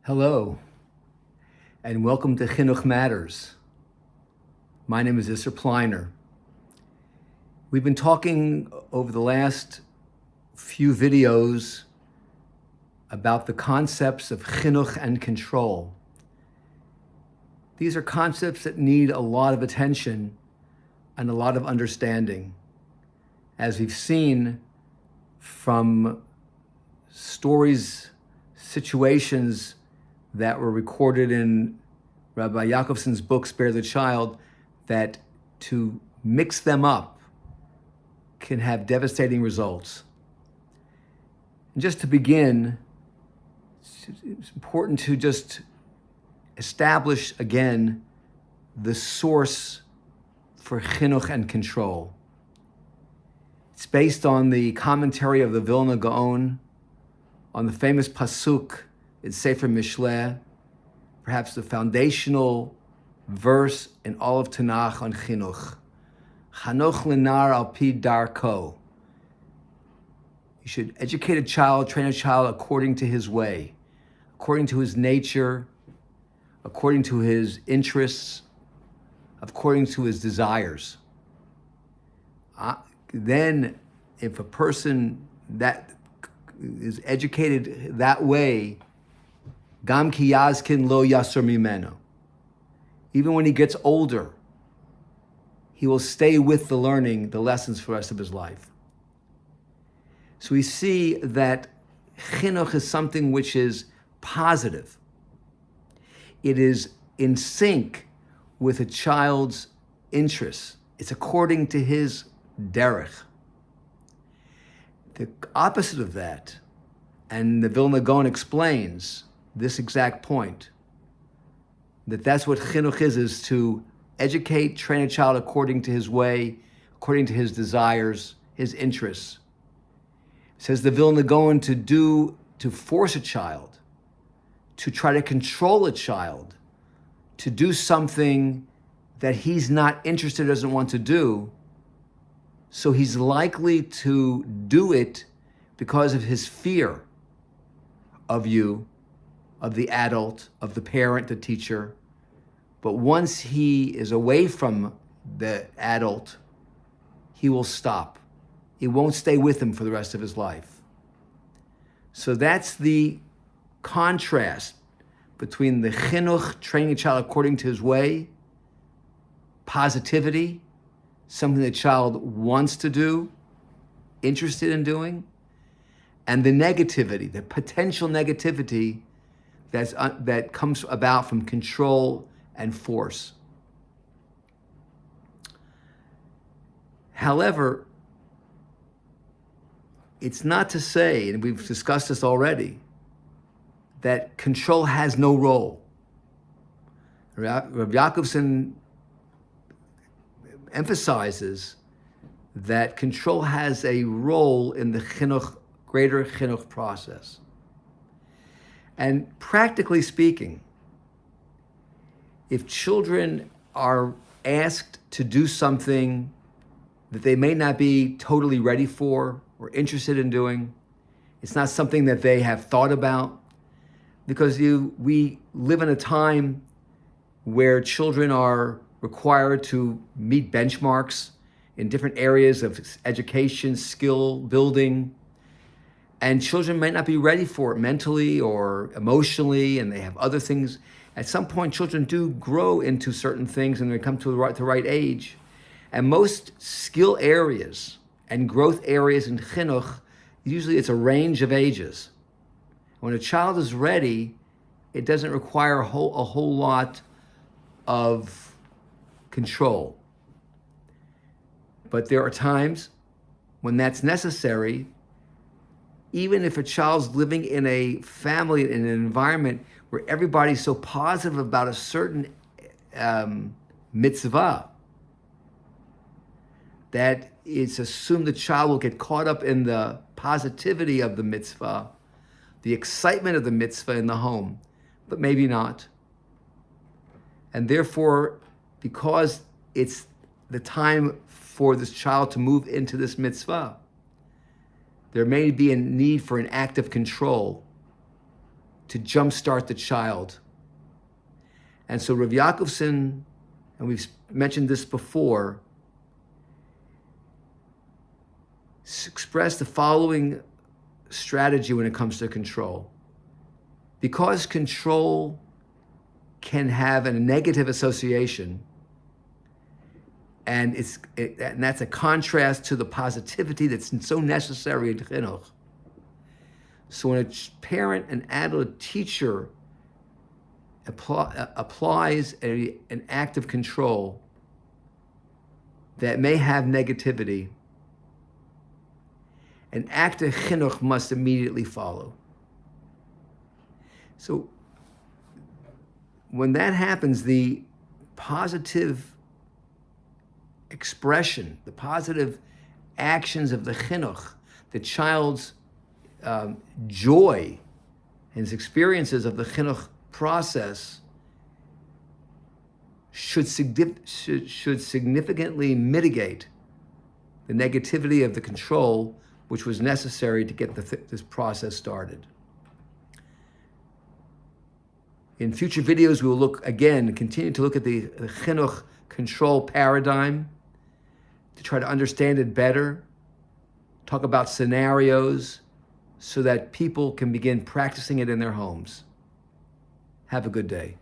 Hello, and welcome to Chinuch Matters. My name is Isser Pleiner. We've been talking over the last few videos about the concepts of chinuch and control. These are concepts that need a lot of attention and a lot of understanding. As we've seen from stories, situations that were recorded in Rabbi Yaakovson's book, Spare the Child, that to mix them up can have devastating results. And just to begin, it's important to just establish again the source for chinuch and control. It's based on the commentary of the Vilna Gaon on the famous pasuk in Sefer Mishleh, perhaps the foundational verse in all of Tanakh on chinuch. Chanoch lenar al pi darko. You should educate a child, train a child according to his way, according to his nature, according to his interests, according to his desires. Then, if a person that is educated that way, Gam ki yazkin lo yasur mimeno. Even when he gets older, he will stay with the learning, the lessons for the rest of his life. So we see that chinuch is something which is positive. It is in sync with a child's interests. It's according to his derech. The opposite of that, and the Vilna Gaon explains this exact point, that's what chinuch is to educate, train a child according to his way, according to his desires, his interests. It says the Vilna Gaon to force a child, to try to control a child, to do something that he's not interested, doesn't want to do, so he's likely to do it because of his fear of you, of the adult, of the parent, the teacher. But once he is away from the adult, he will stop. He won't stay with him for the rest of his life. So that's the contrast between the chinuch, training a child according to his way, positivity, something the child wants to do, interested in doing, and the negativity, the potential negativity that comes about from control and force. However, it's not to say, and we've discussed this already, that control has no role. Rabbi Yaakovson emphasizes that control has a role in the chinuch, greater chinuch process. And practically speaking, if children are asked to do something that they may not be totally ready for or interested in doing, it's not something that they have thought about, because we live in a time where children are required to meet benchmarks in different areas of education, skill building, and children might not be ready for it mentally or emotionally, and they have other things. At some point, children do grow into certain things and they come to the right age. And most skill areas and growth areas in chinuch, usually it's a range of ages. When a child is ready, it doesn't require a whole lot of control. But there are times when that's necessary, even if a child's living in a family, in an environment where everybody's so positive about a certain mitzvah, that it's assumed the child will get caught up in the positivity of the mitzvah, the excitement of the mitzvah in the home, but maybe not. And therefore, because it's the time for this child to move into this mitzvah, there may be a need for an act of control to jumpstart the child. And so Rav Yaakovson, and we've mentioned this before, expressed the following strategy when it comes to control. Because control can have a negative association, and that's a contrast to the positivity that's so necessary in Chinuch. So when a parent, an adult, a teacher applies an act of control that may have negativity, an act of chinuch must immediately follow. So when that happens, the positive expression, the positive actions of the chinuch, the child's joy and his experiences of the chinuch process should significantly mitigate the negativity of the control which was necessary to get this process started. In future videos, we will continue to look at the chinuch control paradigm to try to understand it better, talk about scenarios so that people can begin practicing it in their homes. Have a good day.